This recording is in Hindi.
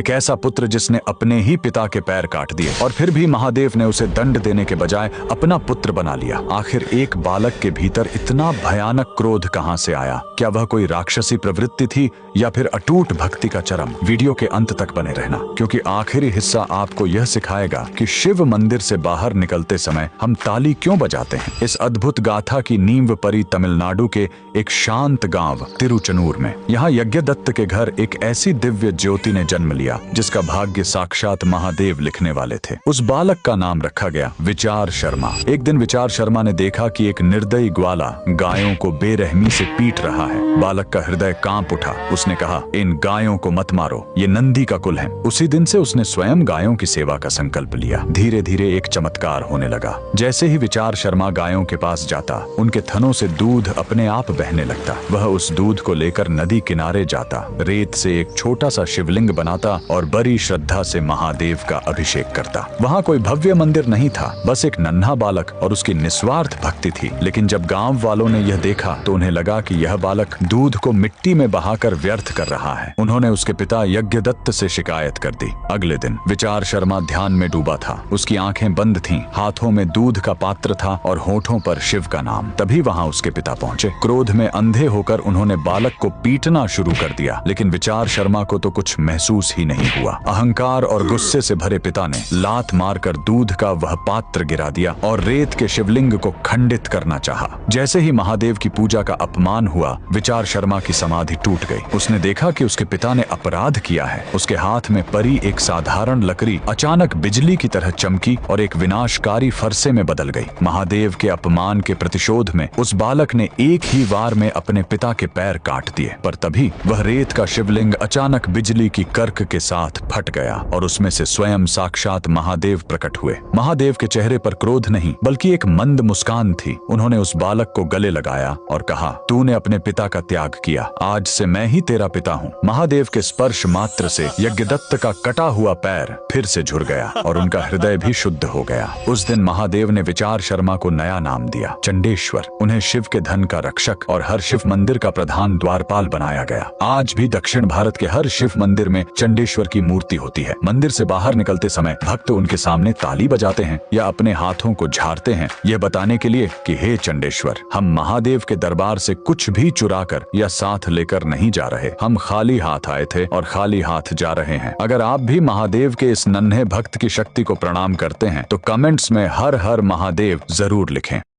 एक ऐसा पुत्र जिसने अपने ही पिता के पैर काट दिए और फिर भी महादेव ने उसे दंड देने के बजाय अपना पुत्र बना लिया। आखिर एक बालक के भीतर इतना भयानक क्रोध कहां से आया? क्या वह कोई राक्षसी प्रवृत्ति थी या फिर अटूट भक्ति का चरम? वीडियो के अंत तक बने रहना, क्योंकि आखिरी हिस्सा आपको यह सिखाएगा कि शिव मंदिर से बाहर निकलते समय हम ताली क्यों बजाते हैं। इस अद्भुत गाथा की नींव पड़ी तमिलनाडु के एक शांत गांव तिरुचनूर में। यहाँ यज्ञदत्त के घर एक ऐसी दिव्य ज्योति ने जन्म लिया जिसका भाग्य साक्षात महादेव लिखने वाले थे। उस बालक का नाम रखा गया विचार शर्मा। एक दिन विचार शर्मा ने देखा कि एक निर्दयी ग्वाला गायों को बेरहमी से पीट रहा है। बालक का हृदय कांप उठा। उसने कहा, इन गायों को मत मारो, ये नंदी का कुल है। उसी दिन से उसने स्वयं गायों की सेवा का संकल्प लिया। धीरे धीरे एक चमत्कार होने लगा। जैसे ही विचार शर्मा गायों के पास जाता, उनके थनों से दूध अपने आप बहने लगता। वह उस दूध को लेकर नदी किनारे जाता, रेत से एक छोटा सा शिवलिंग बनाता और बड़ी श्रद्धा से महादेव का अभिषेक करता। वहाँ कोई भव्य मंदिर नहीं था, बस एक नन्हा बालक और उसकी निस्वार्थ भक्ति थी। लेकिन जब गांव वालों ने यह देखा तो उन्हें लगा कि यह बालक दूध को मिट्टी में बहाकर व्यर्थ कर रहा है। उन्होंने उसके पिता यज्ञदत्त से शिकायत कर दी। अगले दिन विचार शर्मा ध्यान में डूबा था। उसकी आंखें बंद थीं, हाथों में दूध का पात्र था और होठों पर शिव का नाम। तभी वहाँ उसके पिता पहुंचे। क्रोध में अंधे होकर उन्होंने बालक को पीटना शुरू कर दिया, लेकिन विचार शर्मा को तो कुछ महसूस ही नहीं हुआ। अहंकार और गुस्से से भरे पिता ने लात मारकर दूध का वह पात्र गिरा दिया और रेत के शिवलिंग को खंडित करना चाहा। जैसे ही महादेव की पूजा का अपमान हुआ, विचार शर्मा की समाधि टूट गई। उसने देखा कि उसके पिता ने अपराध किया है। उसके हाथ में परी एक साधारण लकड़ी अचानक बिजली की तरह चमकी और एक विनाशकारी फरसे में बदल गई। महादेव के अपमान के प्रतिशोध में उस बालक ने एक ही वार में अपने पिता के पैर काट दिए। पर तभी वह रेत का शिवलिंग अचानक बिजली की कर्क के साथ फट गया और उसमें से स्वयं साक्षात महादेव प्रकट हुए। महादेव के चेहरे पर क्रोध नहीं बल्कि एक मंद मुस्कान थी। उन्होंने उस बालक को गले लगाया और कहा, तूने अपने पिता का त्याग किया, आज से मैं ही तेरा पिता हूँ। महादेव के स्पर्श मात्र से यज्ञदत्त का कटा हुआ पैर फिर से झुर गया और उनका हृदय भी शुद्ध हो गया। उस दिन महादेव ने विचार शर्मा को नया नाम दिया, चंडेश्वर। उन्हें शिव के धन का रक्षक और हर शिव मंदिर का प्रधान द्वारपाल बनाया गया। आज भी दक्षिण भारत के हर शिव मंदिर में चंडेश्वर की मूर्ति होती है। मंदिर से बाहर निकलते समय भक्त उनके सामने ताली बजाते हैं या अपने हाथों को झाड़ते हैं, यह बताने के लिए कि हे चंडेश्वर, हम महादेव के दरबार से कुछ भी चुराकर या साथ लेकर नहीं जा रहे। हम खाली हाथ आए थे और खाली हाथ जा रहे हैं। अगर आप भी महादेव के इस नन्हे भक्त की शक्ति को प्रणाम करते हैं तो कमेंट्स में हर हर महादेव जरूर लिखें।